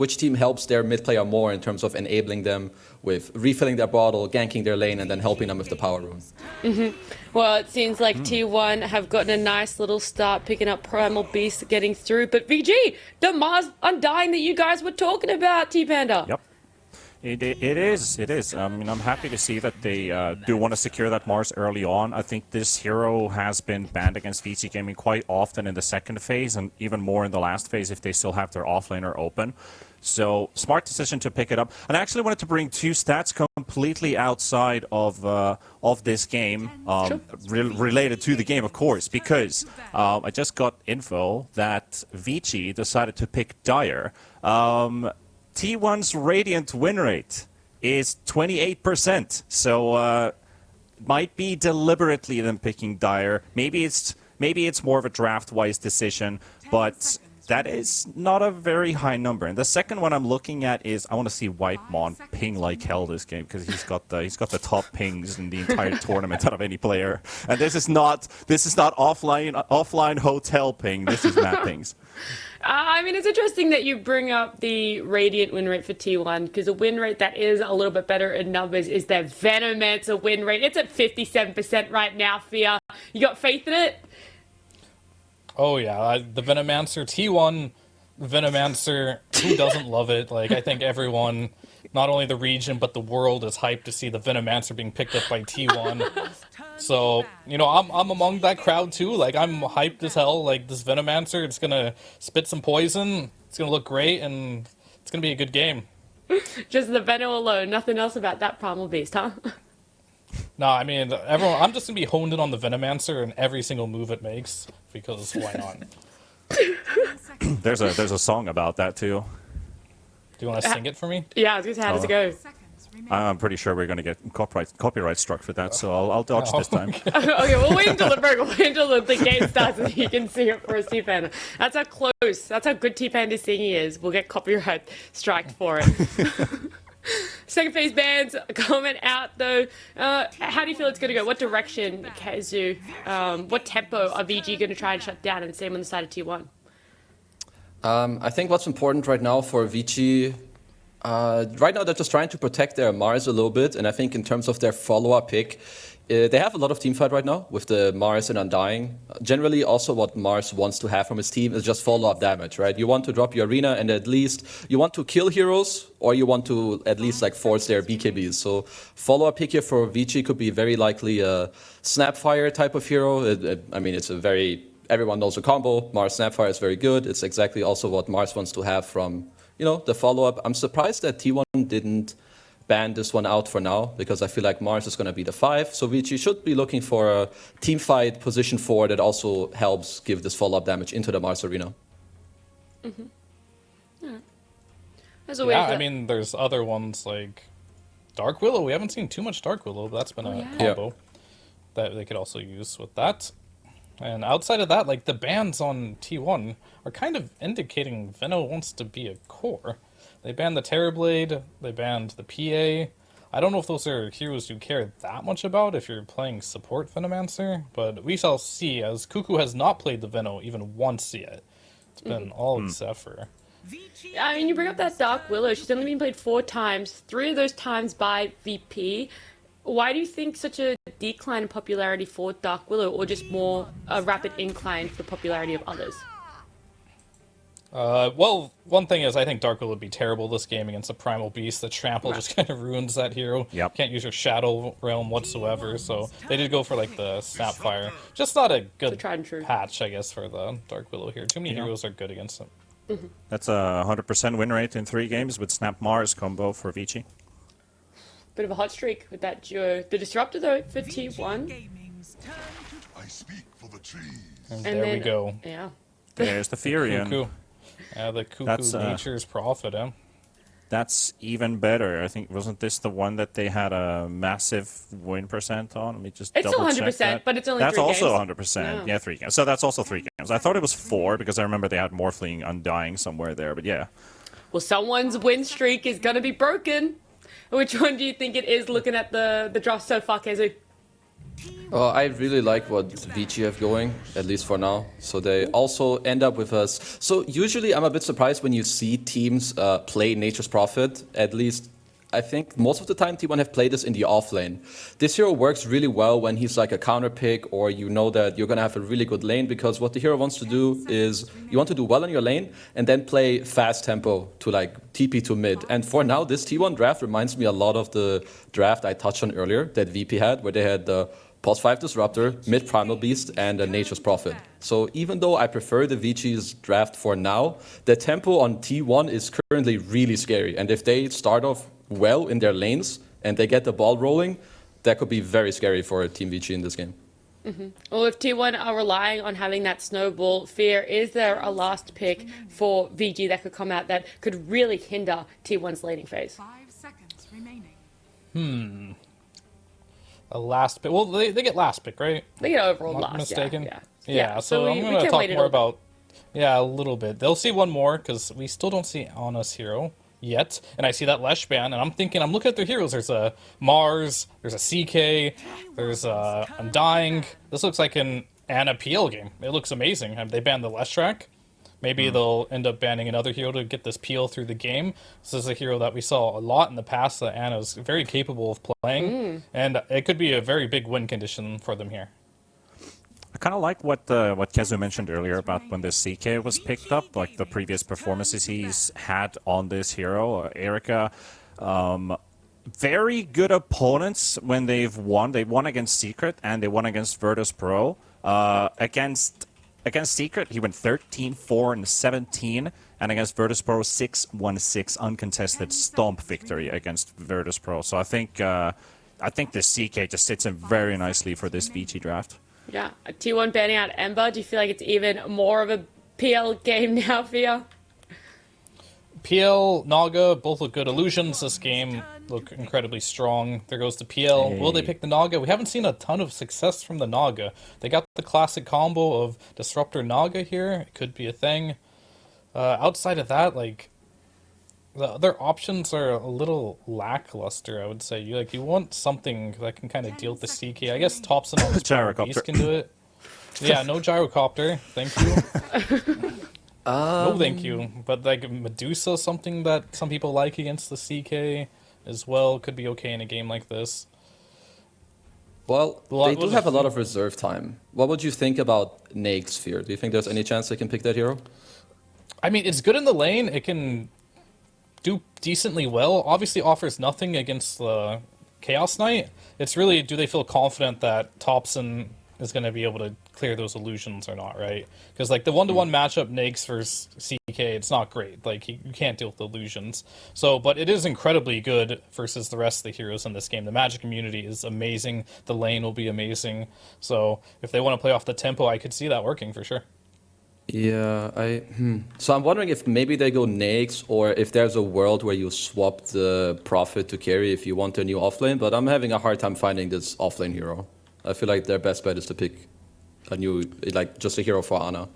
which team helps their mid player more in terms of enabling them with refilling their bottle, ganking their lane, and then helping them with the power rune. Well, it seems like T1 have gotten a nice little start picking up Primal Beast getting through. But VG, the Mars Undying that you guys were talking about, T-Panda. Yep. It is. I mean, I'm happy to see that they do want to secure that Mars early on. I think this hero has been banned against Vici Gaming quite often in the second phase, and even more in the last phase if they still have their offlaner open. So, smart decision to pick it up. And I actually wanted to bring two stats completely outside of this game, related to the game, of course, because I just got info that Vici decided to pick Dire. T1's Radiant win rate is 28%, so might be deliberately them picking Dire. Maybe it's more of a draft-wise decision, but that is not a very high number. And the second one I'm looking at is I want to see Whitemon ping like hell this game, because he's got the top pings in the entire tournament out of any player. And this is not offline hotel ping. This is map pings. I mean, it's interesting that you bring up the Radiant win rate for T1, because a win rate that is a little bit better in numbers is their Venomancer win rate. It's at 57% right now, Fia. You got faith in it? Oh, yeah. The Venomancer, T1 Venomancer, who doesn't love it? Like, I think everyone, not only the region, but the world is hyped to see the Venomancer being picked up by T1. So, you know, I'm among that crowd too. Like, I'm hyped as hell. Like, this Venomancer, it's gonna spit some poison, it's gonna look great, and it's gonna be a good game. Just the Veno alone, nothing else about that Primal Beast, huh? No, I mean, everyone. I'm just gonna be honed in on the Venomancer and every single move it makes, because why not? There's a song about that too. Do you want to sing it for me? Yeah, I was gonna say, how does it go? I'm pretty sure we're going to get copyright struck for that, so I'll dodge this time. Okay, we'll wait until the break. We'll wait until the game starts and you can sing it for us, T-Panda. That's how close, that's how good T-Panda's singing is. We'll get copyright striked for it. Second phase bans coming out though. How do you feel it's going to go? What direction, Kazu? What tempo are VG going to try and shut down? And same on the side of T1. I think what's important right now for Vici, right now they're just trying to protect their Mars a little bit, and I think in terms of their follow-up pick, they have a lot of teamfight right now with the Mars and Undying. Generally, also what Mars wants to have from his team is just follow-up damage, right? You want to drop your arena, and at least you want to kill heroes, or you want to at least like force their BKBs. So follow-up pick here for Vici could be very likely a Snapfire type of hero. I mean, it's a very, everyone knows the combo. Mars Snapfire is very good. It's exactly also what Mars wants to have from, you know, the follow-up. I'm surprised that T1 didn't ban this one out for now, because I feel like Mars is going to be the 5. So Vici should be looking for a team fight position 4 that also helps give this follow-up damage into the Mars arena. Yeah, I mean, there's other ones like Dark Willow. We haven't seen too much Dark Willow, but that's been a combo that they could also use with that. And outside of that, like, the bans on T1 are kind of indicating Veno wants to be a core. They banned the Terrorblade, they banned the PA. I don't know if those are heroes you care that much about if you're playing support Venomancer, but we shall see, as Cuckoo has not played the Veno even once yet. It's been all except for... I mean, you bring up that Dark Willow. She's only been played 4 times, 3 of those times by VP. Why do you think such a decline in popularity for Dark Willow, or just more a rapid incline for popularity of others? Well, one thing is, I think Dark Willow would be terrible this game against a Primal Beast. The Trample just kind of ruins that hero. Yep. Can't use your Shadow Realm whatsoever, so they did go for, like, the Snapfire. Just not a good patch, I guess, for the Dark Willow here. Too many heroes are good against him. That's a 100% win rate in 3 games with Snap Mars combo for Vici. Bit of a hot streak with that duo. The Disruptor, though, for T1. And there we go. Yeah. There's the Furion. Cuckoo. The Cuckoo Nature's Prophet, eh? That's even better. I think, wasn't this the one that they had a massive win percent on? Let me just It's double check 100%, that. but it's only That's 3 also games. 100%. Yeah, 3 games. So that's also 3 games. I thought it was 4 because I remember they had Morphling Undying somewhere there, but yeah. Well, someone's win streak is going to be broken. Which one do you think it is, looking at the draft so far, Kezu? I really like what Vici have going, at least for now. So they also end up with us. So usually I'm a bit surprised when you see teams play Nature's Prophet. At least I think most of the time T1 have played this in the off lane. This hero works really well when he's like a counter pick, or you know that you're going to have a really good lane, because what the hero wants to do is you want to do well in your lane and then play fast tempo to like TP to mid. And for now, this T1 draft reminds me a lot of the draft I touched on earlier that VP had, where they had the Pulse 5 Disruptor, mid Primal Beast, and a Nature's Prophet. So even though I prefer the Vici's draft for now, the tempo on T1 is currently really scary. And if they start off well in their lanes and they get the ball rolling, that could be very scary for Team Vici in this game. Well, if T1 are relying on having that snowball fear, is there a last pick for VG that could come out that could really hinder T1's laning phase? 5 seconds remaining. A last pick. Well, they get last pick, right? They get overall Not last, mistaken. Yeah. So I'm going to talk more about... Yeah, a little bit. They'll see one more, because we still don't see Ana's hero yet. And I see that Lesh ban, and I'm looking at their heroes. There's a Mars, there's a CK, there's a Undying. This looks like an Ana PL game. It looks amazing. They banned the Lesh track. Maybe they'll end up banning another hero to get this peel through the game. This is a hero that we saw a lot in the past that Ana is very capable of playing, and it could be a very big win condition for them here. I kind of like what Kezu mentioned earlier about when the CK was picked up, like the previous performances he's had on this hero, Erica. Very good opponents when they've won. They won against Secret and they won against Virtus.pro. Against Secret, he went 13-4-17, and against Virtus.pro, 6-1-6 uncontested stomp victory against Virtus.pro. So I think the CK just sits in very nicely for this VG draft. Yeah, T1 banning out Ember. Do you feel like it's even more of a PL game now for you? PL, Naga, both look good. Illusions this game look incredibly strong. There goes the PL. Hey. Will they pick the Naga? We haven't seen a ton of success from the Naga. They got the classic combo of Disruptor Naga here. It could be a thing. Outside of that, like, the other options are a little lackluster, I would say. You want something that can kind of deal with the CK. I guess Thompson on this Beast can do it. Yeah, no gyrocopter. Thank you. No, thank you. But like Medusa, something that some people like against the CK as well, could be okay in a game like this. Well, they do have a lot of reserve time. What would you think about Nake's Sphere? Do you think there's any chance they can pick that hero? I mean, it's good in the lane. It can do decently well. Obviously offers nothing against the Chaos Knight. It's really, do they feel confident that Thompson is going to be able to clear those illusions or not, right? Because like the one-to-one matchup Nakes versus CK, it's not great. Like you can't deal with the illusions. So, but it is incredibly good versus the rest of the heroes in this game. The magic community is amazing. The lane will be amazing. So if they want to play off the tempo, I could see that working for sure. Yeah, So I'm wondering if maybe they go Nakes, or if there's a world where you swap the Prophet to carry if you want a new offlane, but I'm having a hard time finding this offlane hero. I feel like their best bet is to pick a new, like, just a hero for Ana.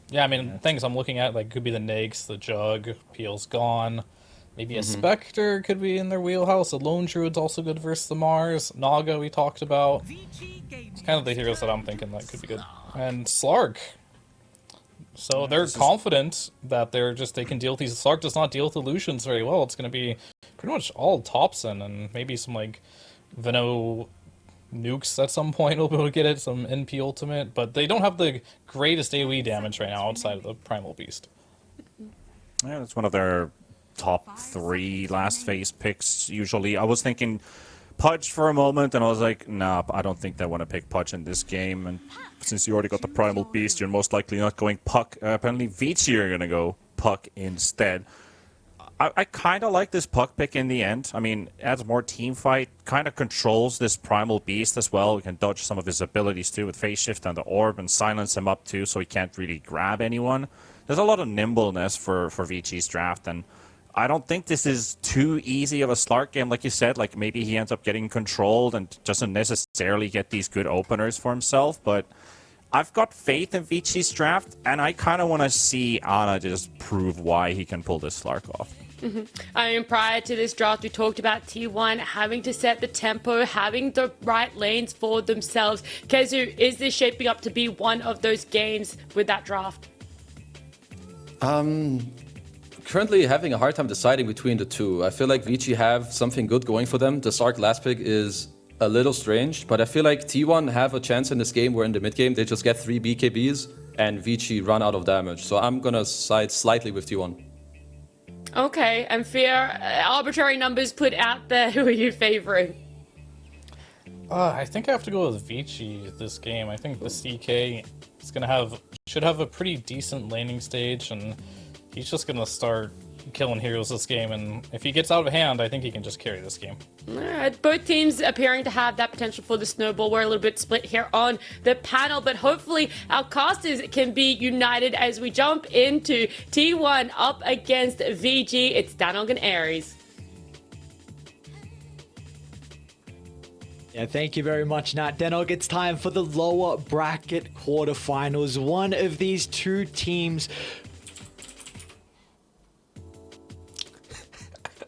Yeah, I mean, things I'm looking at, like, could be the Nakes, the Jug, Peel's gone. Maybe a Spectre could be in their wheelhouse. A Lone Druid's also good versus the Mars. Naga we talked about. It's kind of the heroes that I'm thinking that could be good. And Slark. So they're confident that they can deal with these. Slark does not deal with illusions very well. It's going to be pretty much all Thompson and maybe some, like, Veno nukes at some point will be able to get it, some NP ultimate, but they don't have the greatest AoE damage right now outside of the Primal Beast. Yeah, that's one of their top 3 last phase picks usually. I was thinking Pudge for a moment, and I was like, nah, I don't think they want to pick Pudge in this game, and since you already got the Primal Beast, you're most likely not going Puck. Apparently Vici are going to go Puck instead. I kind of like this Puck pick in the end. I mean, adds more team fight, kind of controls this Primal Beast as well. We can dodge some of his abilities too with Phase Shift and the Orb and silence him up too, so he can't really grab anyone. There's a lot of nimbleness for Vici's draft, and I don't think this is too easy of a Slark game, like you said. Like, maybe he ends up getting controlled and doesn't necessarily get these good openers for himself, but I've got faith in Vici's draft, and I kind of want to see Ana just prove why he can pull this Slark off. I mean, prior to this draft, we talked about T1 having to set the tempo, having the right lanes for themselves. Kezu, is this shaping up to be one of those games with that draft? Currently having a hard time deciding between the two. I feel like Vici have something good going for them. The Sark last pick is a little strange, but I feel like T1 have a chance in this game where in the mid game they just get 3 BKBs and Vici run out of damage. So I'm gonna side slightly with T1. Okay, and Fear, arbitrary numbers put out there. Who are you favoring? I think I have to go with Vici this game. I think the CK is should have a pretty decent laning stage, and he's just gonna start killing heroes this game. And if he gets out of hand, I think he can just carry this game. All right, both teams appearing to have that potential for the snowball. We're a little bit split here on the panel, but hopefully our casters can be united as we jump into T1 up against VG. It's Danog and Aries. Yeah, thank you very much, Nat. Danog, it's time for the lower bracket quarterfinals. One of these two teams.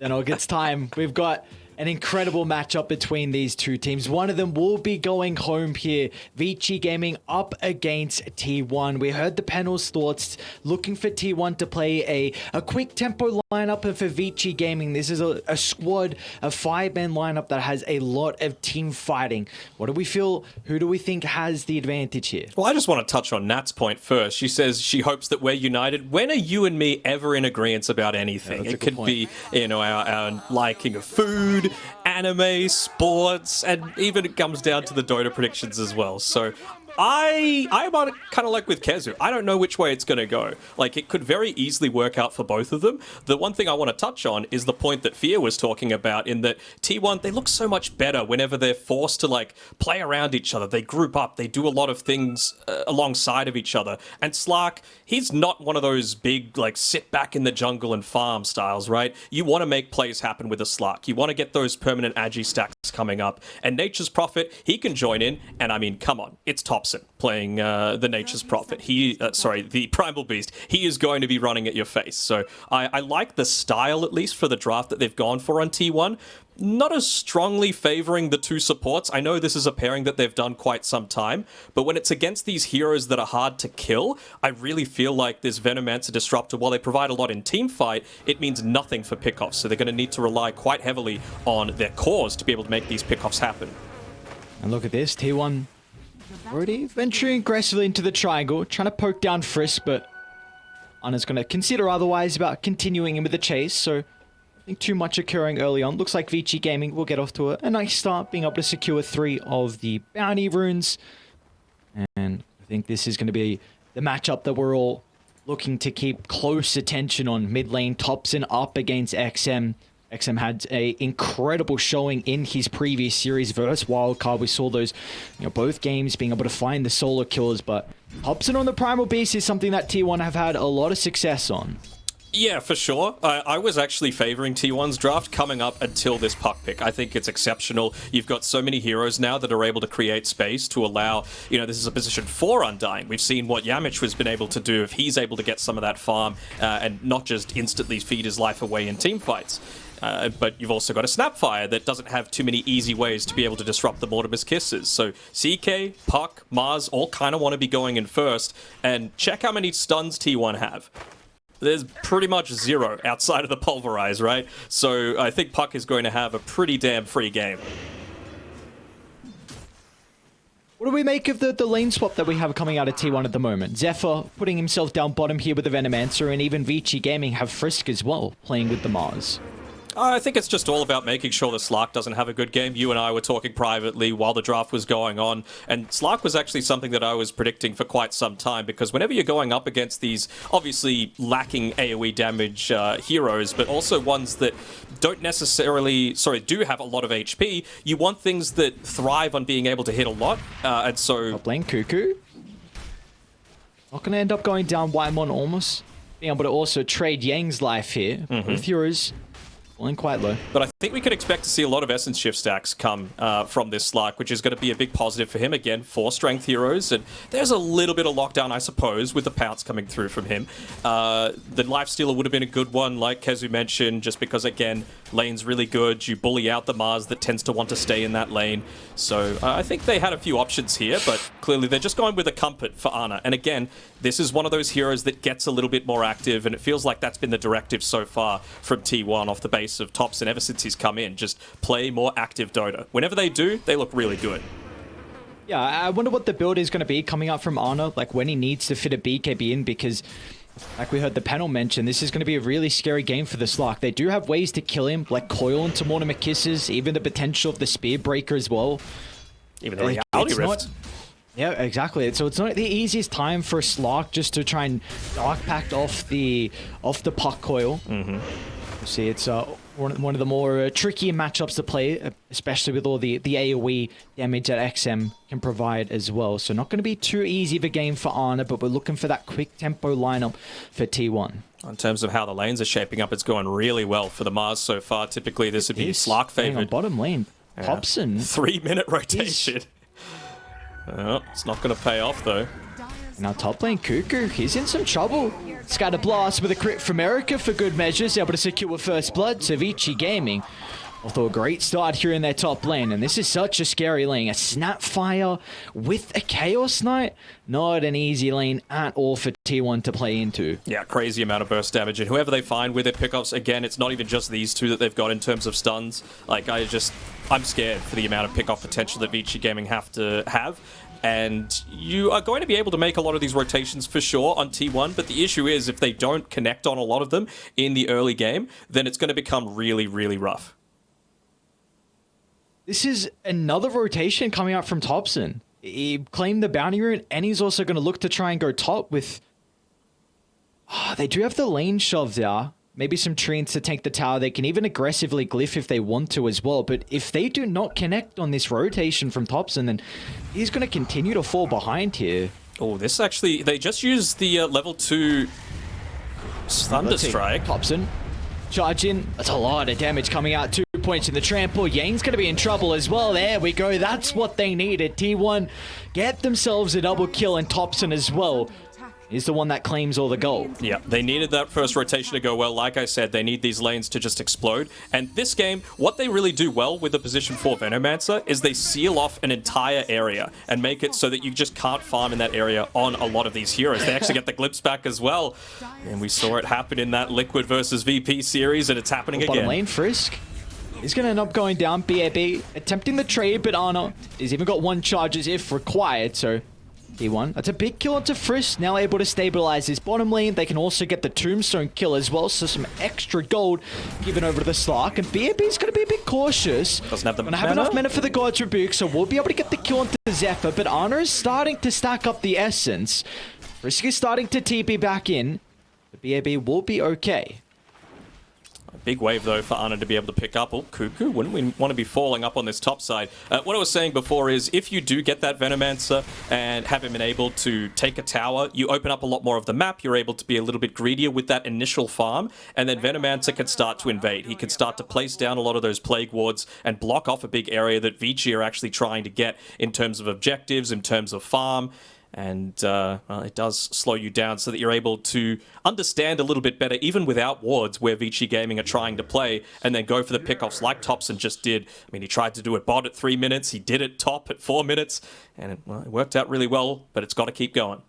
Danog, it's time. We've got an incredible matchup between these two teams. One of them will be going home here. Vici Gaming up against T1. We heard the panel's thoughts, looking for T1 to play a quick tempo lineup, and for Vici Gaming, this is a squad, a 5-man lineup that has a lot of team fighting. What do we feel? Who do we think has the advantage here? Well, I just want to touch on Nat's point first. She says she hopes that we're united. When are you and me ever in agreement about anything? Yeah, it could be, you know, our liking of food, anime, sports, and even it comes down to the Dota predictions as well. So I'm kind of like with Kezu. I don't know which way it's going to go. Like, it could very easily work out for both of them. The one thing I want to touch on is the point that Fear was talking about, in that T1, they look so much better whenever they're forced to, like, play around each other. They group up. They do a lot of things alongside of each other. And Slark, he's not one of those big, like, sit back in the jungle and farm styles, right? You want to make plays happen with a Slark. You want to get those permanent agi stacks coming up. And Nature's Prophet, he can join in. And, I mean, come on. It's Thompson playing the Nature's Prophet. The Primal Beast. He is going to be running at your face. So I like the style, at least, for the draft that they've gone for on T1. Not as strongly favoring the two supports. I know this is a pairing that they've done quite some time, but when it's against these heroes that are hard to kill, I really feel like this Venomancer Disruptor, while they provide a lot in teamfight, it means nothing for pickoffs. So they're going to need to rely quite heavily on their cores to be able to make these pickoffs happen. And look at this, T1 already venturing aggressively into the triangle, trying to poke down Frisk, but Anna's going to consider otherwise about continuing in with the chase, so nothing too much occurring early on. Looks like Vici Gaming will get off to a nice start, being able to secure 3 of the bounty runes. And I think this is going to be the matchup that we're all looking to keep close attention on. Mid lane, Thompson up against XM. XM had an incredible showing in his previous series versus Wildcard. We saw those, both games being able to find the solo kills, but Hobson on the Primal Beast is something that T1 have had a lot of success on. Yeah, for sure. I was actually favoring T1's draft coming up until this puck pick. I think it's exceptional. You've got so many heroes now that are able to create space to allow, this is a position for Undying. We've seen what Yamich has been able to do if he's able to get some of that farm and not just instantly feed his life away in team fights. But you've also got a Snapfire that doesn't have too many easy ways to be able to disrupt the Mortimer's Kisses. So CK, Puck, Mars all kind of want to be going in first. And check how many stuns T1 have. There's pretty much 0 outside of the Pulverize, right? So I think Puck is going to have a pretty damn free game. What do we make of the lane swap that we have coming out of T1 at the moment? Zephyr putting himself down bottom here with the Venomancer, and even Vici Gaming have Frisk as well, playing with the Mars. I think it's just all about making sure that Slark doesn't have a good game. You and I were talking privately while the draft was going on, and Slark was actually something that I was predicting for quite some time, because whenever you're going up against these obviously lacking AoE damage heroes, but also ones that don't necessarily, do have a lot of HP, you want things that thrive on being able to hit a lot, and so... Top lane, Cuckoo. Not going to end up going down Whitemon almost. Being able to also trade Yang's life here. Both heroes falling quite low. But I think we could expect to see a lot of Essence Shift stacks come from this Slark, which is going to be a big positive for him. Again, 4 strength heroes, and there's a little bit of lockdown, I suppose, with the pounce coming through from him. The Lifestealer would have been a good one, like Kezu mentioned, just because, again, lane's really good. You bully out the Mars that tends to want to stay in that lane. So I think they had a few options here, but clearly they're just going with a comfort for Ana. And again, this is one of those heroes that gets a little bit more active, and it feels like that's been the directive so far from T1 off the base of Topson ever since he's come in. Just play more active Dota. Whenever they do, they look really good. Yeah, I wonder what the build is going to be coming up from Ana, like when he needs to fit a BKB in, because like we heard the panel mention, this is going to be a really scary game for the Slark. They do have ways to kill him, like Coil into Mortimer Kisses, even the potential of the Spear Breaker as well. Even the Reality Rift. Yeah, exactly. So it's not the easiest time for a Slark just to try and Dark Pact off the Puck Coil. See, it's one of the more trickier matchups to play, especially with all the AoE damage that XM can provide as well. So not going to be too easy of a game for Ana, but we're looking for that quick tempo lineup for T1. In terms of how the lanes are shaping up, it's going really well for the Mars so far. Typically, this would be Slark favored. On bottom lane, Hobson. 3-minute rotation. Oh, it's not going to pay off, though. Now top lane, Cuckoo, he's in some trouble. Scatter Blast with a crit from Erica for good measures, able to secure first blood to Vici Gaming. Although a great start here in their top lane, and this is such a scary lane. A Snapfire with a Chaos Knight, not an easy lane at all for T1 to play into. Yeah, crazy amount of burst damage, and whoever they find with their pickups, again, it's not even just these two that they've got in terms of stuns. Like, I'm scared for the amount of pickoff potential that Vici Gaming have to have. And you are going to be able to make a lot of these rotations for sure on T1, but the issue is if they don't connect on a lot of them in the early game, then it's going to become really, really rough. This is another rotation coming out from Topson. He claimed the bounty rune, and he's also going to look to try and go top with... they do have the lane shoved there. Maybe some treants to tank the tower. They can even aggressively glyph if they want to as well. But if they do not connect on this rotation from Topson, then he's going to continue to fall behind here. Oh, this actually... They just used the level 2 Thunderstrike. Topson. Charge in. That's a lot of damage coming out. 2 points in the trample. Yang's going to be in trouble as well. There we go. That's what they needed. T1 get themselves a double kill, and Topson as well is the one that claims all the gold. Yeah, they needed that first rotation to go well. Like I said, they need these lanes to just explode. And this game, what they really do well with the position 4 Venomancer is they seal off an entire area and make it so that you just can't farm in that area on a lot of these heroes. They actually get the glips back as well. And we saw it happen in that Liquid versus VP series, and it's happening again. Bottom lane, Frisk. He's going to end up going down. BAB attempting the trade, but Ana has even got 1 charges if required, so... T1. That's a big kill onto Frisk, now able to stabilize his bottom lane. They can also get the Tombstone kill as well, so some extra gold given over to the Slark. And BAB's going to be a bit cautious. Doesn't have the Gonna have enough mana for the God's Rebuke, so we'll be able to get the kill onto Zephyr. But Ana is starting to stack up the Essence. Frisk is starting to TP back in. But BAB will be okay. Big wave, though, for Ana to be able to pick up. Oh, Cuckoo, wouldn't we want to be falling up on this top side? What I was saying before is, if you do get that Venomancer and have him able to take a tower, you open up a lot more of the map. You're able to be a little bit greedier with that initial farm, and then Venomancer can start to invade. He can start to place down a lot of those Plague Wards and block off a big area that Vici are actually trying to get in terms of objectives, in terms of farm. And well, it does slow you down so that you're able to understand a little bit better, even without wards, where Vici Gaming are trying to play, and then go for the pickoffs like Topson just did. I mean, he tried to do it bot at 3 minutes, he did it top at 4 minutes, and it worked out really well, but it's got to keep going.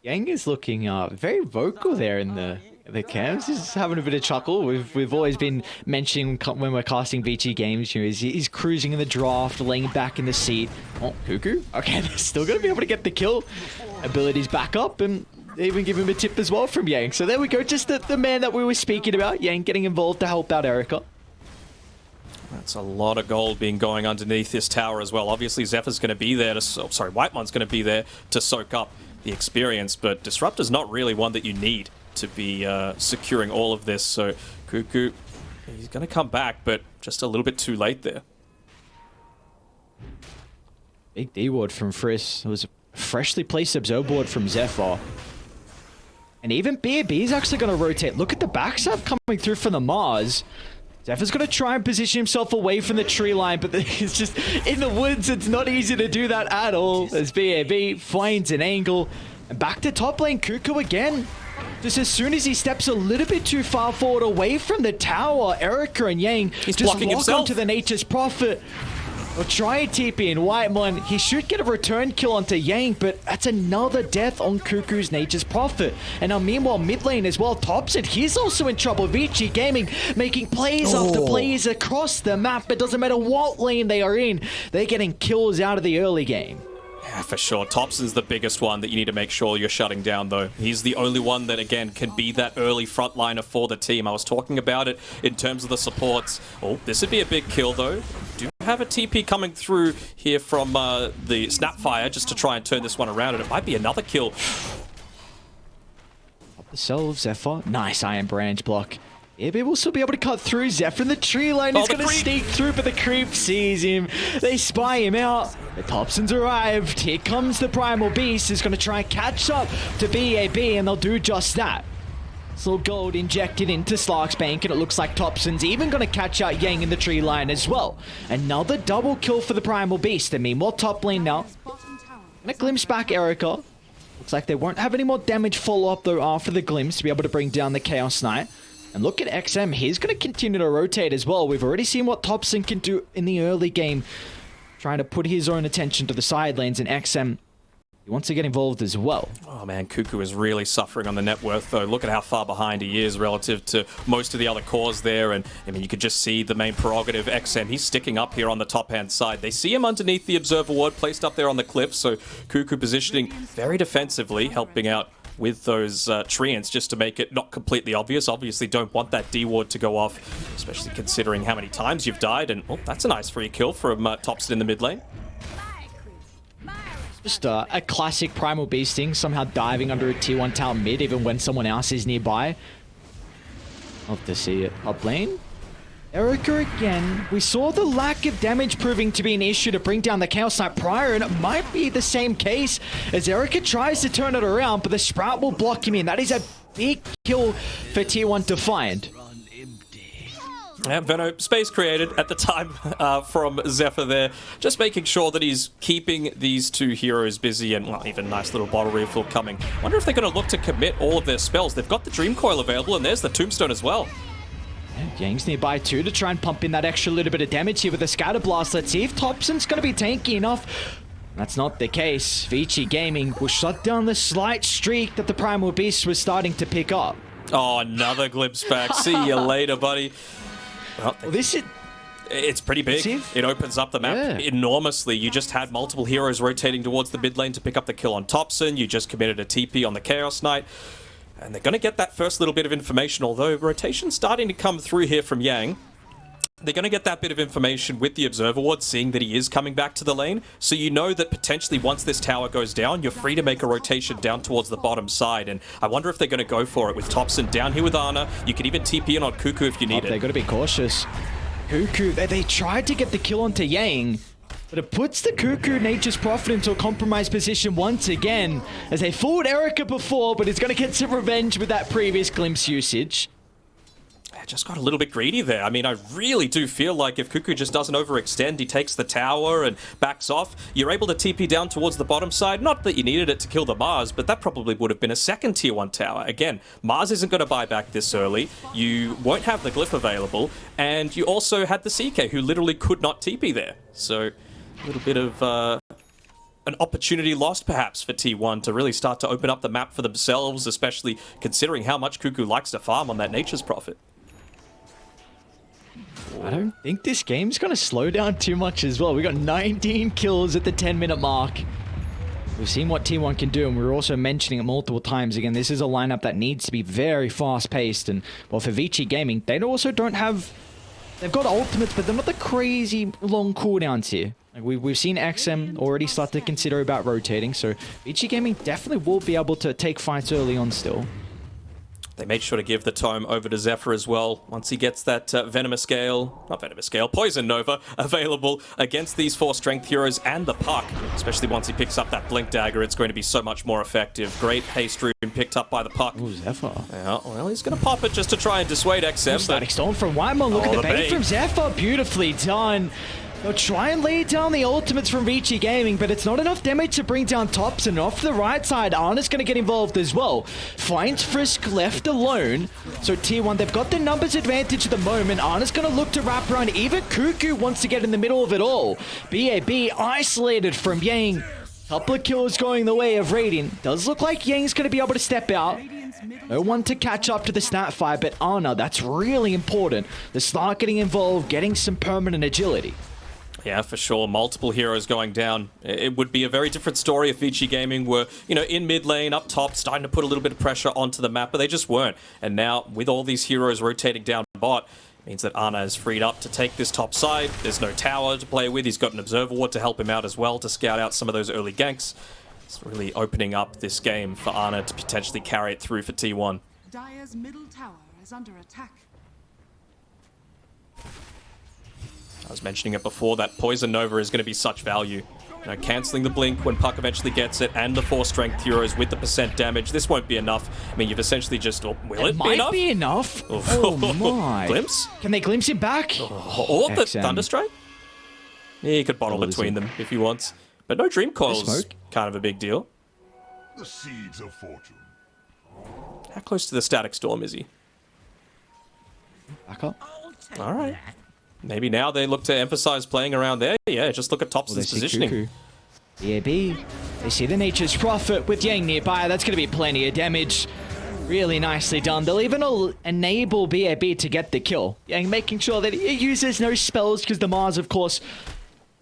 Yang is looking very vocal there in the cams. He's having a bit of chuckle. We've always been mentioning when we're casting Vici games, you know, he's cruising in the draft, laying back in the seat. Oh, Cuckoo. Okay, they're still going to be able to get the kill. Abilities back up, and they even give him a tip as well from Yang. So there we go, just the man that we were speaking about, Yang getting involved to help out Erica. That's a lot of gold being going underneath this tower as well. Obviously, Zephyr's going to be there Whitemon's going to be there to soak up the experience, but Disruptor's not really one that you need to be securing all of this. So Cuckoo, he's going to come back, but just a little bit too late there. Big D ward from Frisk. It was a freshly placed Absorb ward from Zephyr. And even BAB is actually going to rotate. Look at the backstab coming through from the Mars. Zephyr's going to try and position himself away from the tree line, but it's just in the woods. It's not easy to do that at all as BAB finds an angle. And back to top lane, Cuckoo again. Just as soon as he steps a little bit too far forward away from the tower, Erica and Yang He's just blocking lock himself. onto the Nature's Prophet. Or try a TP in Whitemon. He should get a return kill onto Yang, but that's another death on Cuckoo's Nature's Prophet. And now meanwhile, mid lane as well, Thompson, he's also in trouble. Vici Gaming making plays after plays across the map. It doesn't matter what lane they are in, they're getting kills out of the early game. Yeah, for sure. Thompson's the biggest one that you need to make sure you're shutting down, though. He's the only one that, again, can be that early frontliner for the team. I was talking about it in terms of the supports. Oh, this would be a big kill, though. Do have a TP coming through here from the Snapfire just to try and turn this one around, and it might be another kill. Up the cell of Zephyr. Nice Iron Branch block. BAB will still be able to cut through. Zephyr in the tree line is going to sneak through, but the creep sees him. They spy him out. The Thompson's arrived. Here comes the Primal Beast. Is going to try and catch up to BAB, and they'll do just that. Slow gold injected into Slark's bank, and it looks like Thompson's even going to catch out Yang in the tree line as well. Another double kill for the Primal Beast. And meanwhile, top lane now. Bottom tower. Gonna glimpse back Erica. Looks like they won't have any more damage follow-up though after the glimpse to be able to bring down the Chaos Knight. And look at XM, he's going to continue to rotate as well. We've already seen what Thompson can do in the early game. Trying to put his own attention to the side lanes, and XM, he wants to get involved as well. Oh man, Cuckoo is really suffering on the net worth, though. Look at how far behind he is relative to most of the other cores there. And I mean, you could just see the main prerogative, XM. He's sticking up here on the top-hand side. They see him underneath the Observer Ward, placed up there on the cliff. So Cuckoo positioning very defensively, helping out with those treants just to make it not completely obvious. Obviously don't want that D ward to go off, especially considering how many times you've died. And oh, that's a nice free kill from Thompson in the mid lane. Just a classic Primal Beast thing, somehow diving under a tier 1 tower mid even when someone else is nearby. Love to see it. Up lane. Erica again. We saw the lack of damage proving to be an issue to bring down the Chaos Knight prior, and it might be the same case as Erica tries to turn it around, but the Sprout will block him in. That is a big kill for tier 1 to find. Yeah, Veno, space created at the time from Zephyr there. Just making sure that he's keeping these two heroes busy, and well, even nice little bottle refill coming. Wonder if they're going to look to commit all of their spells. They've got the Dream Coil available, and there's the Tombstone as well. Yang's nearby too to try and pump in that extra little bit of damage here with the Scatter Blast. Let's see if Thompson's going to be tanky enough. That's not the case. Vici Gaming will shut down the slight streak that the Primal Beast was starting to pick up. Oh, another glimpse back. See you later, buddy. Well, this is... It's pretty big. It opens up the map enormously. You just had multiple heroes rotating towards the mid lane to pick up the kill on Thompson. You just committed a TP on the Chaos Knight. And they're going to get that first little bit of information, although rotation's starting to come through here from Yang. They're going to get that bit of information with the Observer Ward, seeing that he is coming back to the lane. So you know that potentially once this tower goes down, you're free to make a rotation down towards the bottom side. And I wonder if they're going to go for it with Thompson down here with Ana. You could even TP in on Cuckoo if you need it. They've got to be cautious. Cuckoo, they tried to get the kill onto Yang, but it puts the Cuckoo Nature's Prophet into a compromised position once again, as they fooled Erica before, but he's going to get some revenge with that previous glimpse usage. I just got a little bit greedy there. I mean, I really do feel like if Cuckoo just doesn't overextend, he takes the tower and backs off, you're able to TP down towards the bottom side. Not that you needed it to kill the Mars, but that probably would have been a second tier 1 tower. Again, Mars isn't going to buy back this early. You won't have the glyph available, and you also had the CK, who literally could not TP there. So a little bit of an opportunity lost, perhaps, for T1 to really start to open up the map for themselves, especially considering how much Cuckoo likes to farm on that Nature's Prophet. I don't think this game's going to slow down too much as well. We got 19 kills at the 10-minute mark. We've seen what T1 can do, and we were also mentioning it multiple times. Again, this is a lineup that needs to be very fast-paced. And, well, for Vici Gaming, they also don't have... They've got ultimates, but they're not the crazy long cooldowns here. Like we've seen XM already start to consider about rotating, so Vici Gaming definitely will be able to take fights early on still. They made sure to give the tome over to Zephyr as well. Once he gets that Poison Nova available against these 4 strength heroes and the puck, especially once he picks up that Blink Dagger, it's going to be so much more effective. Great haste rune picked up by the puck. Ooh, Zephyr. Yeah, well, he's going to pop it just to try and dissuade XM. Static Storm from Weimar. Look at the bait from Zephyr. Beautifully done. They'll try and lay down the ultimates from Vici Gaming, but it's not enough damage to bring down tops. And off the right side, Arna's going to get involved as well. Finds Frisk left alone. So T1, they've got the numbers advantage at the moment. Arna's going to look to wrap around. Even Cuckoo wants to get in the middle of it all. BAB isolated from Yang. Couple of kills going the way of Radiant. Does look like Yang's going to be able to step out. No one to catch up to the snap fire, but Arna, that's really important. They start getting involved, getting some permanent agility. Yeah, for sure. Multiple heroes going down. It would be a very different story if Vici Gaming were, in mid lane, up top, starting to put a little bit of pressure onto the map, but they just weren't. And now, with all these heroes rotating down bot, means that Arna is freed up to take this top side. There's no tower to play with. He's got an Observer Ward to help him out as well, to scout out some of those early ganks. It's really opening up this game for Arna to potentially carry it through for T1. Dire's middle tower is under attack. I was mentioning it before, that Poison Nova is going to be such value. Cancelling the blink when Puck eventually gets it, and the 4 strength heroes with the % damage. This won't be enough. I mean, you've essentially just... will it be enough? Might be enough. Oh my. Glimpse? Can they glimpse him back? Or the Thunderstrike? Yeah, he could bottle between them if he wants. But no Dream Coil's kind of a big deal. The seeds of fortune. How close to the Static Storm is he? Back up. All right. Maybe now they look to emphasize playing around there. Yeah, just look at Tops' positioning. BAB. They see the Nature's Prophet with Yang nearby. That's going to be plenty of damage. Really nicely done. They'll even enable BAB to get the kill. Yang making sure that he uses no spells because the Mars, of course,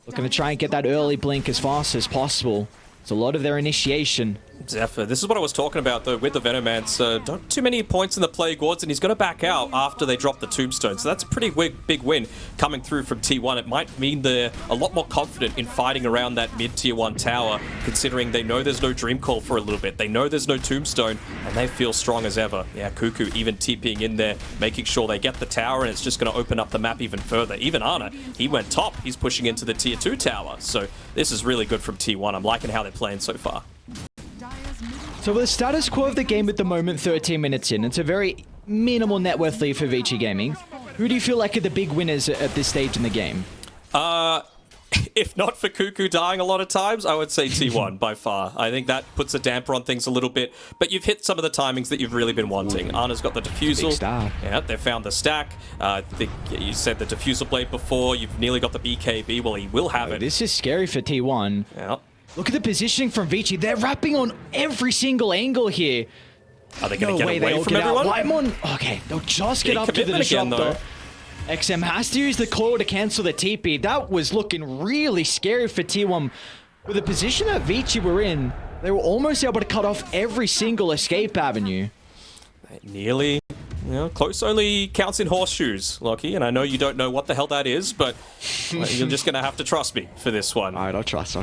looking to try and get that early blink as fast as possible. It's a lot of their initiation. Zephyr. This is what I was talking about, though, with the Venomance. Not too many points in the Plague Wards, and he's going to back out after they drop the Tombstone. So that's a pretty big win coming through from T1. It might mean they're a lot more confident in fighting around that mid-tier 1 tower, considering they know there's no Dream Call for a little bit. They know there's no Tombstone, and they feel strong as ever. Yeah, Cuckoo even TPing in there, making sure they get the tower, and it's just going to open up the map even further. Even Arna, he went top. He's pushing into the tier 2 tower. So this is really good from T1. I'm liking how they're playing so far. So with the status quo of the game at the moment, 13 minutes in, it's a very minimal net worth lead for Vici Gaming. Who do you feel like are the big winners at this stage in the game? If not for Cuckoo dying a lot of times, I would say T1 by far. I think that puts a damper on things a little bit, but you've hit some of the timings that you've really been wanting. Arna's got the Diffusal. Yeah, they found the stack. You said the Diffusal Blade before. You've nearly got the BKB. Well, he will have it. This is scary for T1. Yeah. Look at the positioning from Vici. They're wrapping on every single angle here. Are they going to get away from everyone? Whitemon, okay, they'll just get up to the disruptor. XM has to use the coil to cancel the TP. That was looking really scary for T1. With the position that Vici were in, they were almost able to cut off every single escape avenue. Nearly. Close only counts in horseshoes, Lockie, and I know you don't know what the hell that is, but you're just going to have to trust me for this one. All right, I'll trust.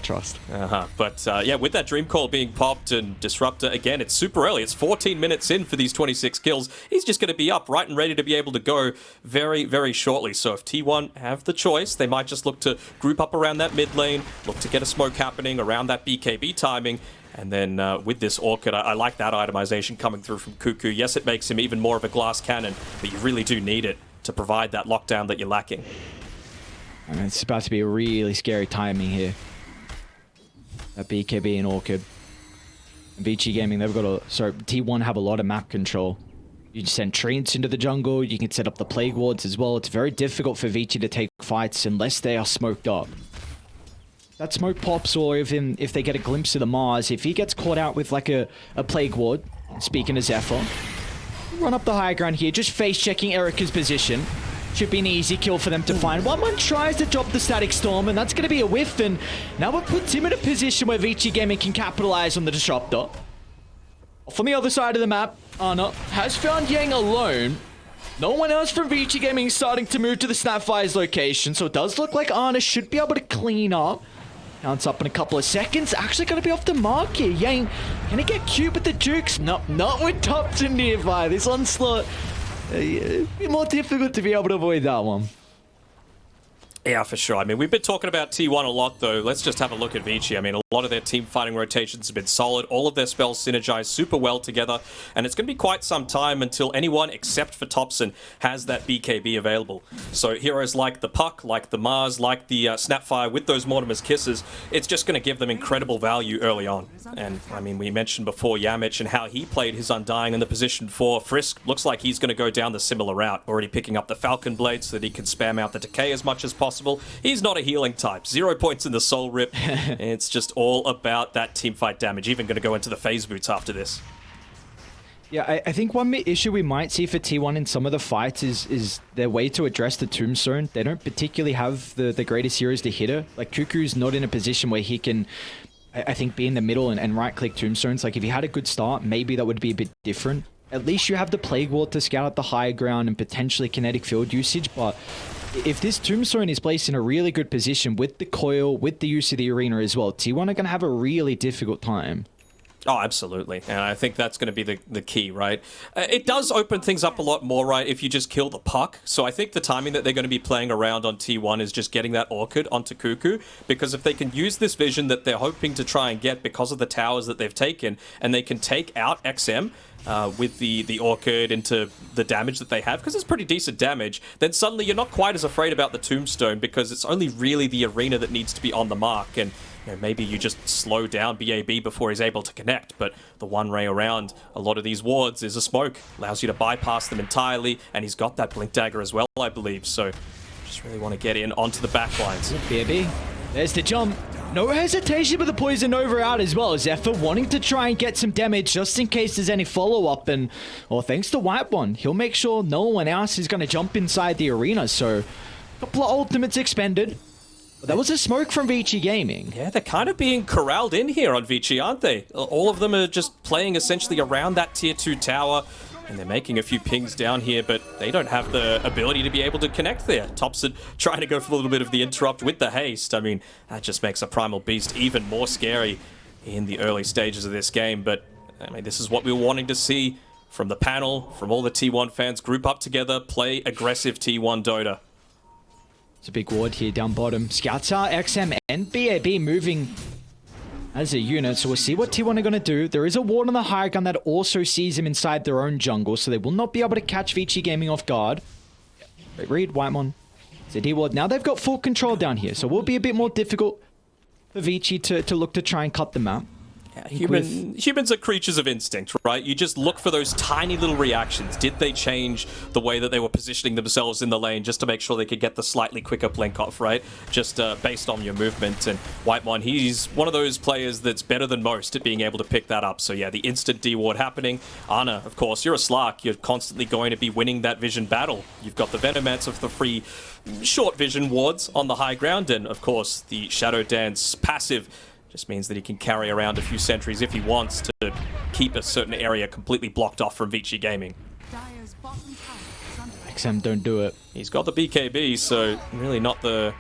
But yeah, with that Dream Coil being popped and Disruptor, again, it's super early. It's 14 minutes in for these 26 kills. He's just going to be up right and ready to be able to go very, very shortly. So if T1 have the choice, they might just look to group up around that mid lane, look to get a smoke happening around that BKB timing. And then with this Orchid, I like that itemization coming through from Cuckoo. Yes, it makes him even more of a glass cannon, but you really do need it to provide that lockdown that you're lacking. And it's about to be a really scary timing here. That BKB and Orchid. And Vici Gaming, they've got T1 have a lot of map control. You just send treants into the jungle, you can set up the Plague Wards as well. It's very difficult for Vici to take fights unless they are smoked up. That smoke pops, or if they get a glimpse of the Mars, if he gets caught out with like a Plague Ward, speaking to Zephyr, run up the high ground here, just face-checking Erica's position. Should be an easy kill for them to find. One tries to drop the Static Storm, and that's going to be a whiff, and now it puts him in a position where Vici Gaming can capitalize on the Disruptor. Off on the other side of the map, Arna has found Yang alone. No one else from Vici Gaming starting to move to the Snapfire's location, so it does look like Arna should be able to clean up. Counts up in a couple of seconds. Actually going to be off the mark here. Yang, can he get cute with the Jukes? No, not with Thompson nearby. This onslaught, a bit more difficult to be able to avoid that one. Yeah, for sure. I mean, we've been talking about T1 a lot, though. Let's just have a look at Vici. I mean, a lot of their team fighting rotations have been solid. All of their spells synergize super well together. And it's going to be quite some time until anyone except for Thompson has that BKB available. So heroes like the Puck, like the Mars, like the Snapfire with those Mortimer's Kisses, it's just going to give them incredible value early on. And, I mean, we mentioned before Yamich and how he played his Undying in the position 4. Frisk looks like he's going to go down the similar route, already picking up the Falcon Blade so that he can spam out the Decay as much as possible. He's not a healing type. 0 points in the Soul Rip. It's just all about that teamfight damage. Even going to go into the Phase Boots after this. Yeah, I think one issue we might see for T1 in some of the fights is their way to address the Tombstone. They don't particularly have the greatest heroes to hit her. Like, Cuckoo's not in a position where he can, I think, be in the middle and right-click Tombstones. Like, if he had a good start, maybe that would be a bit different. At least you have the Plague Ward to scout out the high ground and potentially kinetic field usage, but if this Tombstone is placed in a really good position with the coil, with the use of the arena as well, T1 are going to have a really difficult time. Oh, absolutely. And I think that's going to be the key, right? It does open things up a lot more, right, if you just kill the Puck. So I think the timing that they're going to be playing around on T1 is just getting that Orchid onto Cuckoo, because if they can use this vision that they're hoping to try and get because of the towers that they've taken, and they can take out XM, with the Orchid into the damage that they have, because it's pretty decent damage, then suddenly you're not quite as afraid about the Tombstone, because it's only really the arena that needs to be on the mark, and you know, maybe you just slow down BAB before he's able to connect, but the one ray around a lot of these wards is a smoke, allows you to bypass them entirely, and he's got that Blink Dagger as well, I believe, so just really want to get in onto the backlines. BAB, there's the jump. No hesitation with the Poison Nova out as well. Zephyr wanting to try and get some damage just in case there's any follow-up. And, well, thanks to White One, he'll make sure no one else is going to jump inside the arena. So, a couple of ultimates expended. But that was a smoke from Vici Gaming. Yeah, they're kind of being corralled in here on Vici, aren't they? All of them are just playing essentially around that tier 2 tower. And they're making a few pings down here, but they don't have the ability to be able to connect there. Thompson trying to go for a little bit of the interrupt with the haste. I mean, that just makes a Primal Beast even more scary in the early stages of this game. But, I mean, this is what we were wanting to see from the panel, from all the T1 fans. Group up together, play aggressive T1 Dota. It's a big ward here down bottom. Scouts are XM and BAB moving as a unit, so we'll see what T1 are going to do. There is a ward on the high ground that also sees him inside their own jungle, so they will not be able to catch Vici Gaming off guard. Great read, Whitemon. ZD ward. Now they've got full control down here, so it will be a bit more difficult for Vici to look to try and cut the map. Humans are creatures of instinct, right? You just look for those tiny little reactions. Did they change the way that they were positioning themselves in the lane just to make sure they could get the slightly quicker blink off, right? Just based on your movement. And Whitemon, he's one of those players that's better than most at being able to pick that up. So yeah, the instant D-ward happening. Ana, of course, you're a Slark. You're constantly going to be winning that vision battle. You've got the Venomancer of the free short vision wards on the high ground. And of course, the Shadow Dance passive just means that he can carry around a few sentries if he wants to keep a certain area completely blocked off from Vici Gaming. XM don't do it. He's got the BKB, so really not the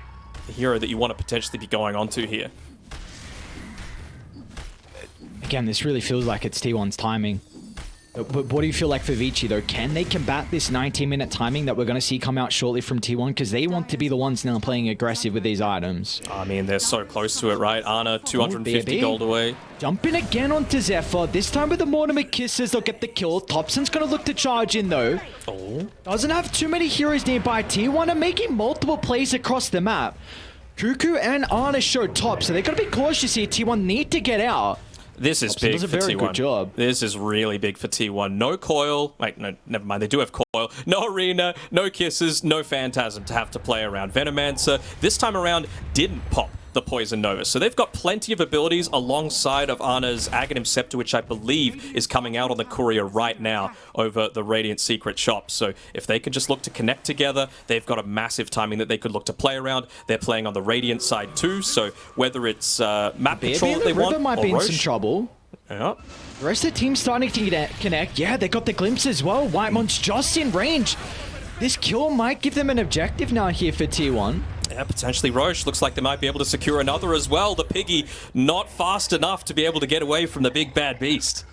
hero that you want to potentially be going onto here. Again, this really feels like it's T1's timing. But what do you feel like for Vici, though? Can they combat this 19-minute timing that we're going to see come out shortly from T1? Because they want to be the ones now playing aggressive with these items. I mean, they're so close to it, right? Ana, 250 gold away. Jumping again onto Zephyr. This time with the Mortimer Kisses, they'll get the kill. Thompson's going to look to charge in, though. Doesn't have too many heroes nearby. T1 are making multiple plays across the map. Cuckoo and Ana show top, so they've got to be cautious here. T1 need to get out. This is big does a for very T1. good job. This is really big for T1. No coil. Wait, no, never mind. They do have coil. No arena, no kisses, no phantasm to have to play around. Venomancer, this time around, didn't pop the Poison Nova. So they've got plenty of abilities alongside of Ana's Aghanim Scepter, which I believe is coming out on the courier right now over the Radiant Secret Shop. So if they can just look to connect together, they've got a massive timing that they could look to play around. They're playing on the Radiant side too, so whether it's map control that they want might or be in Roche, some trouble. Yeah. The rest of the team's starting to connect. Yeah, they got the glimpse as well. Whitemon's just in range. This kill might give them an objective now here for T1. Yeah, potentially Roche. Looks like they might be able to secure another as well. The Piggy not fast enough to be able to get away from the big bad beast.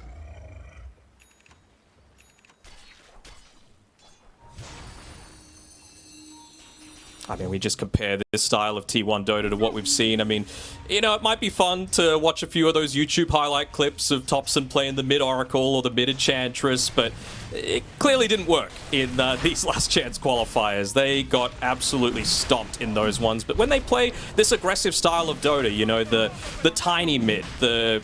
I mean, we just compare this style of T1 Dota to what we've seen. I mean, you know, it might be fun to watch a few of those YouTube highlight clips of Topson playing the mid-Oracle or the mid-Enchantress, but it clearly didn't work in these last chance qualifiers. They got absolutely stomped in those ones. But when they play this aggressive style of Dota, you know, the tiny mid, the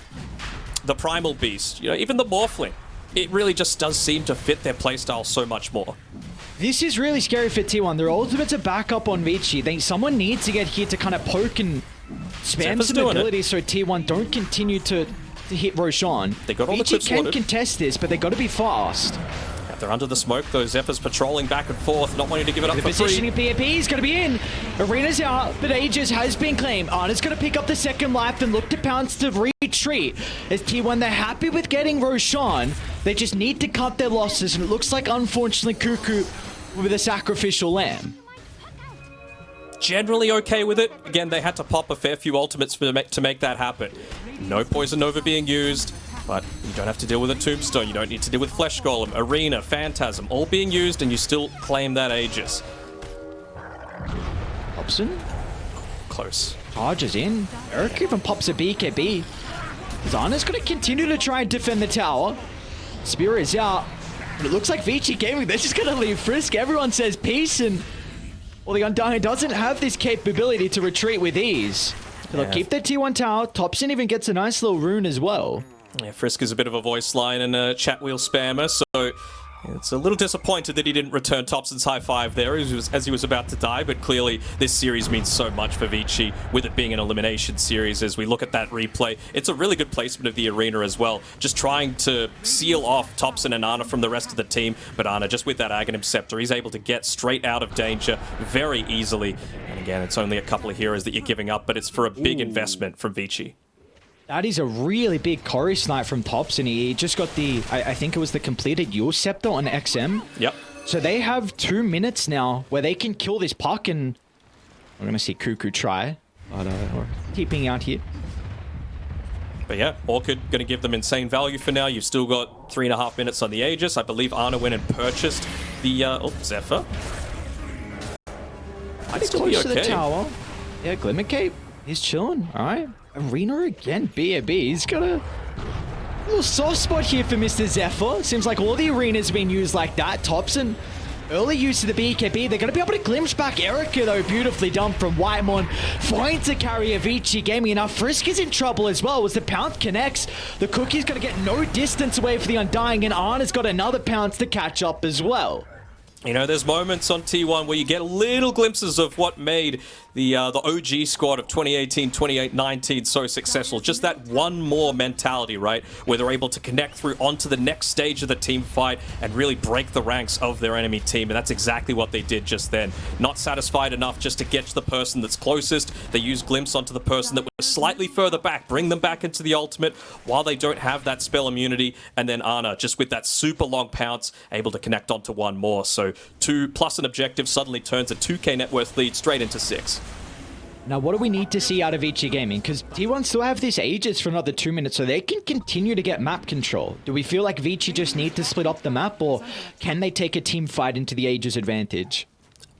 primal beast, you know, even the Morphling, it really just does seem to fit their playstyle so much more. This is really scary for T1. Their ultimates are back up on Vici. Someone needs to get here to kind of poke and spam Zephyr's some abilities so T1 don't continue to hit Roshan. They got all the Vici clips can sorted. contest this, but they got to be fast. Yeah, they're under the smoke, though. Zephyr's patrolling back and forth, not wanting to give it up The for positioning free. of PAP is going to be in. Arena's out, but Aegis has been claimed. Ana's going to pick up the second life and look to pounce to retreat. As T1, they're happy with getting Roshan. They just need to cut their losses, and it looks like, unfortunately, Cuckoo with a sacrificial lamb. Generally okay with it. Again, they had to pop a fair few ultimates to make that happen. No Poison Nova being used, but you don't have to deal with a Tombstone. You don't need to deal with Flesh Golem, Arena, Phantasm, all being used, and you still claim that Aegis. Hobson Close. charges in. Eric even pops a BKB. Zana's going to continue to try and defend the tower. Spear is out. But it looks like Vici Gaming, they're just going to leave Frisk. Everyone says peace, and well, the Undying doesn't have this capability to retreat with ease. So they'll keep their T1 tower. Topson even gets a nice little rune as well. Yeah, Frisk is a bit of a voice line and a chat wheel spammer, so it's a little disappointed that he didn't return Topson's high five there as he was about to die, but clearly this series means so much for Vici, with it being an elimination series. As we look at that replay, it's a really good placement of the arena as well, just trying to seal off Topson and Ana from the rest of the team, but Ana, just with that Aghanim Scepter, he's able to get straight out of danger very easily. And again, it's only a couple of heroes that you're giving up, but it's for a big investment from Vici. That is a really big Corey snipe from Topson. He just got the, I think it was the completed Yule Scepter on XM. Yep. So they have 2 minutes now where they can kill this puck, and we're going to see Cuckoo try, but we're keeping out here. But yeah, Orchid going to give them insane value for now. You've still got 3.5 minutes on the Aegis. I believe Ana went and purchased the Zephyr. Might still be Close to the okay. tower. Yeah, Glimmer Cape, he's chilling. All right. Arena again, BAB. He's got a little soft spot here for Mr. Zephyr. Seems like all the arenas have been used like that. Topson, early use of the BKB. They're going to be able to glimpse back Erica, though. Beautifully done from Whitemon. Finds a carry of Vici Gaming. And now Frisk is in trouble as well. As the pounce connects, the Cookie's going to get no distance away for the Undying. And Ana's got another pounce to catch up as well. You know, there's moments on T1 where you get little glimpses of what made the OG squad of 2018, 2019 so successful. Just that one more mentality, right? Where they're able to connect through onto the next stage of the team fight and really break the ranks of their enemy team. And that's exactly what they did just then. Not satisfied enough just to get to the person that's closest. They use glimpse onto the person that was slightly further back, bring them back into the ultimate while they don't have that spell immunity. And then Ana, just with that super long pounce, able to connect onto one more. So 2 plus an objective suddenly turns a 2k net worth lead straight into 6. Now, what do we need to see out of Vici Gaming? Because T1 still have this Aegis for another 2 minutes, so they can continue to get map control. Do we feel like Vici just need to split up the map, or can they take a team fight into the Aegis advantage?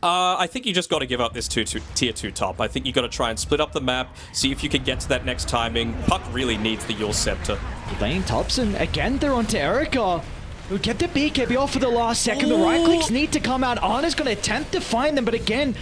I think you just got to give up this tier 2 top. I think you got to try and split up the map, see if you can get to that next timing. Puck really needs the Yule Scepter. Lane Topson, again, they're onto Erica. Who kept the BKB off for the last second. The right clicks need to come out. Ana's going to attempt to find them, but again,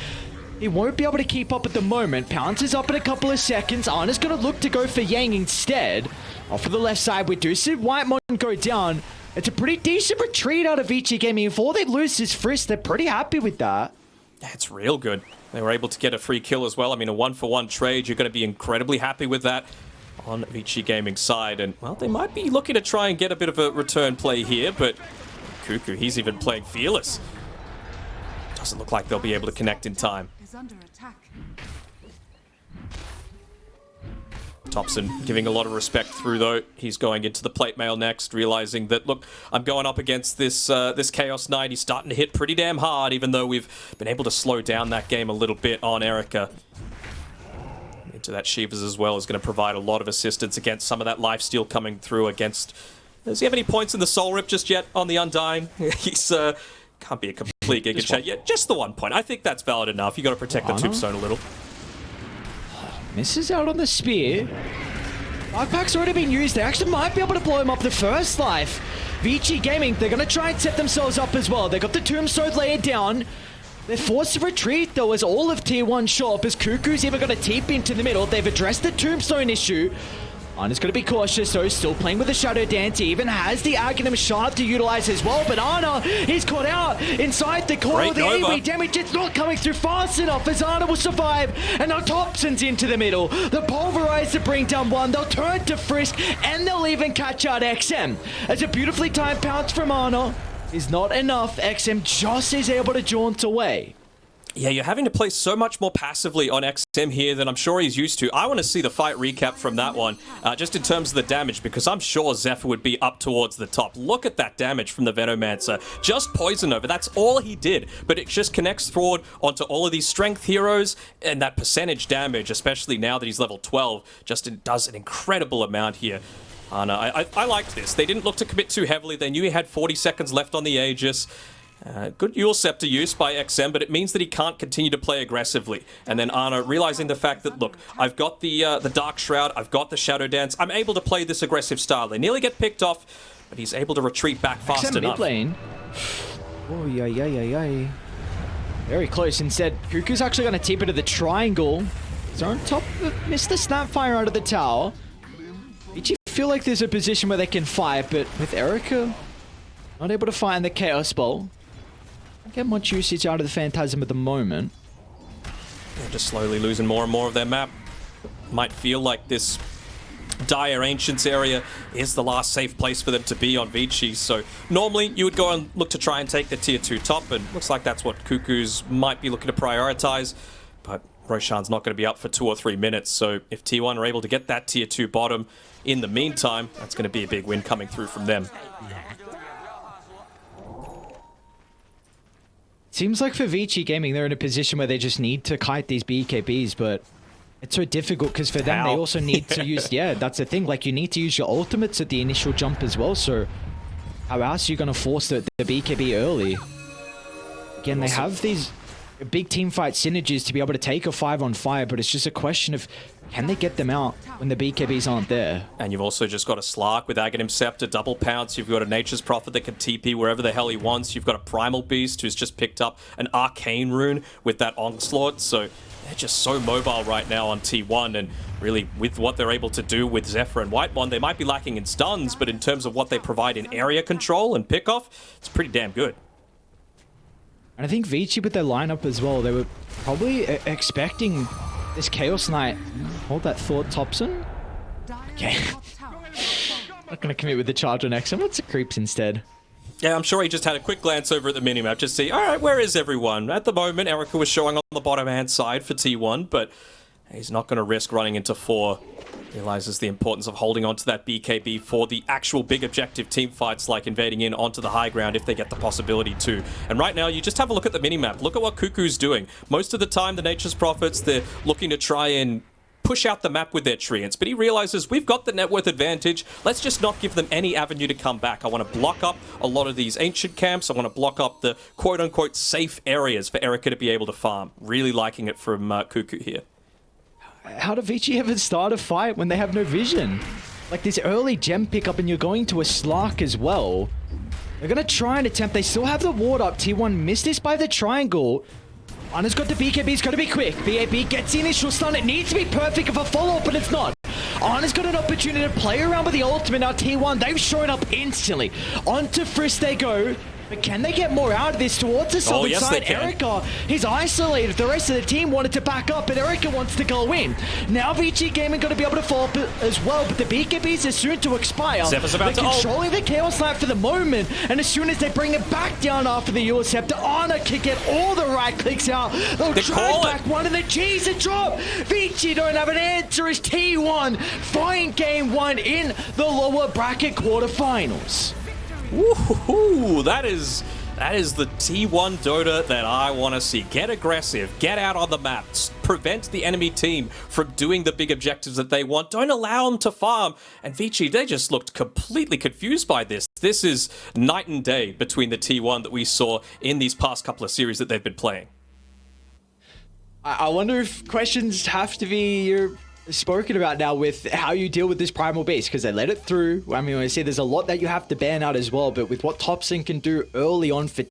he won't be able to keep up at the moment. Pounce is up in a couple of seconds. Ana's going to look to go for Yang instead. Off of the left side, we do see Whitemon go down. It's a pretty decent retreat out of Vici Gaming. If all they lose is Frisk, they're pretty happy with that. That's real good. They were able to get a free kill as well. I mean, a 1-for-1 trade. You're going to be incredibly happy with that on Vici Gaming's side. And, well, they might be looking to try and get a bit of a return play here, but Cuckoo, he's even playing fearless. Doesn't look like they'll be able to connect in time. Is under attack. Thompson giving a lot of respect through, though. He's going into the plate mail next, realizing that, look, I'm going up against this this Chaos Knight. He's starting to hit pretty damn hard, even though we've been able to slow down that game a little bit on Erica. Into that Shivas as well is going to provide a lot of assistance against some of that lifesteal coming through against... Does he have any points in the Soul Rip just yet on the Undying? He's... can't be a complete Giga Chat yet. Just the 1 point. I think that's valid enough. You got to protect the Tombstone a little. Misses out on the spear. Dark Pack's already been used. They actually might be able to blow him up the first life. Vici Gaming, they're going to try and set themselves up as well. They got the Tombstone layered down. They're forced to retreat, though, as all of Tier 1 show up, as Cuckoo's even got a TP into the middle. They've addressed the Tombstone issue. Ana's going to be cautious, though, still playing with the Shadow Dance. He even has the Aghanim Shard to utilize as well, but Ana, he's caught out inside the corner. The AoE damage, it's not coming through fast enough as Ana will survive, and now Thompson's into the middle. The Pulverize to bring down one, they'll turn to Frisk, and they'll even catch out XM. As a beautifully timed pounce from Ana is not enough, XM just is able to jaunt away. Yeah, you're having to play so much more passively on XM here than I'm sure he's used to. I want to see the fight recap from that one, just in terms of the damage, because I'm sure Zephyr would be up towards the top. Look at that damage from the Venomancer. Just Poison Over, that's all he did, but it just connects forward onto all of these strength heroes, and that percentage damage, especially now that he's level 12, just does an incredible amount here. I liked this. They didn't look to commit too heavily. They knew he had 40 seconds left on the Aegis. Good Eul Scepter use by XM, but it means that he can't continue to play aggressively. And then Ana realizing the fact that, look, I've got the Dark Shroud, I've got the Shadow Dance, I'm able to play this aggressive style. They nearly get picked off, but he's able to retreat back fast XM enough. Mid-lane. Oh, yeah. Very close. Instead, Cuckoo's actually going to tip into the triangle. He's on top of Mr. Snapfire out of the tower. Did you feel like there's a position where they can fight, but with Erica not able to find the Chaos Ball? Don't get much usage out of the Phantasm at the moment. They're just slowly losing more and more of their map. Might feel like this Dire Ancients area is the last safe place for them to be on Vici. So normally you would go and look to try and take the tier 2 top, and looks like that's what Cuckoos might be looking to prioritize. But Roshan's not going to be up for 2 or 3 minutes, so if T1 are able to get that tier 2 bottom in the meantime, that's going to be a big win coming through from them. Seems like for Vici Gaming, they're in a position where they just need to kite these BKBs, but it's so difficult because for them, they also need to use... Yeah, that's the thing. Like, you need to use your ultimates at the initial jump as well, so how else are you going to force the BKB early? Again, they have these big teamfight synergies to be able to take a 5-on-5, but it's just a question of can they get them out when the BKBs aren't there? And you've also just got a Slark with Aghanim Scepter, double pounce. You've got a Nature's Prophet that can TP wherever the hell he wants. You've got a Primal Beast who's just picked up an Arcane Rune with that Onslaught. So they're just so mobile right now on T1. And really, with what they're able to do with Zephyr and Whitemon, they might be lacking in stuns, but in terms of what they provide in area control and pickoff, it's pretty damn good. And I think Vici with their lineup as well, they were probably expecting this Chaos Knight. Hold that thought, Thompson. Okay. Not going to commit with the charge on XM. Let's creeps instead. Yeah, I'm sure he just had a quick glance over at the minimap, just see, all right, where is everyone? At the moment, Erica was showing on the bottom-hand side for T1, but he's not going to risk running into 4. Realizes the importance of holding on to that BKB for the actual big objective team fights, like invading in onto the high ground if they get the possibility to. And right now, you just have a look at the minimap. Look at what Cuckoo's doing. Most of the time, the Nature's Prophets, they're looking to try and push out the map with their treants, but he realizes we've got the net worth advantage. Let's just not give them any avenue to come back. I want to block up a lot of these ancient camps. I want to block up the quote-unquote safe areas for Erica to be able to farm. Really liking it from Cuckoo here. How do Vici ever start a fight when they have no vision? Like this early gem pickup and you're going to a Slark as well. They're going to try and attempt. They still have the ward up. T1 missed this by the triangle. Ana's got the BKB. It's got to be quick. BAB gets the initial stun. It needs to be perfect for follow-up, but it's not. Ana's got an opportunity to play around with the ultimate. Now T1, they've shown up instantly. Onto Frisk they go. But can they get more out of this towards the southern yes, side? they can. Erica, he's isolated. The rest of the team wanted to back up, but Erica wants to go in. Now Vici Gaming going to be able to follow up as well, but the BKBs are soon to expire. Zephyr's about They're to ult. controlling the Chaos Knight for the moment, and as soon as they bring it back down after the Eula Scepter, Ana can get all the right clicks out. They'll They drag call back one of the G's and drop. Vici don't have an answer as T1 find game 1 in the lower bracket quarterfinals. Woohoo! That is the T1 Dota that I want to see. Get aggressive, get out on the map, prevent the enemy team from doing the big objectives that they want. Don't allow them to farm. And Vici, they just looked completely confused by this. This is night and day between the T1 that we saw in these past couple of series that they've been playing. I wonder if questions have to be spoken about now with how you deal with this primal beast, because they let it through. I mean, I see there's a lot that you have to ban out as well, but with what Topson can do early on for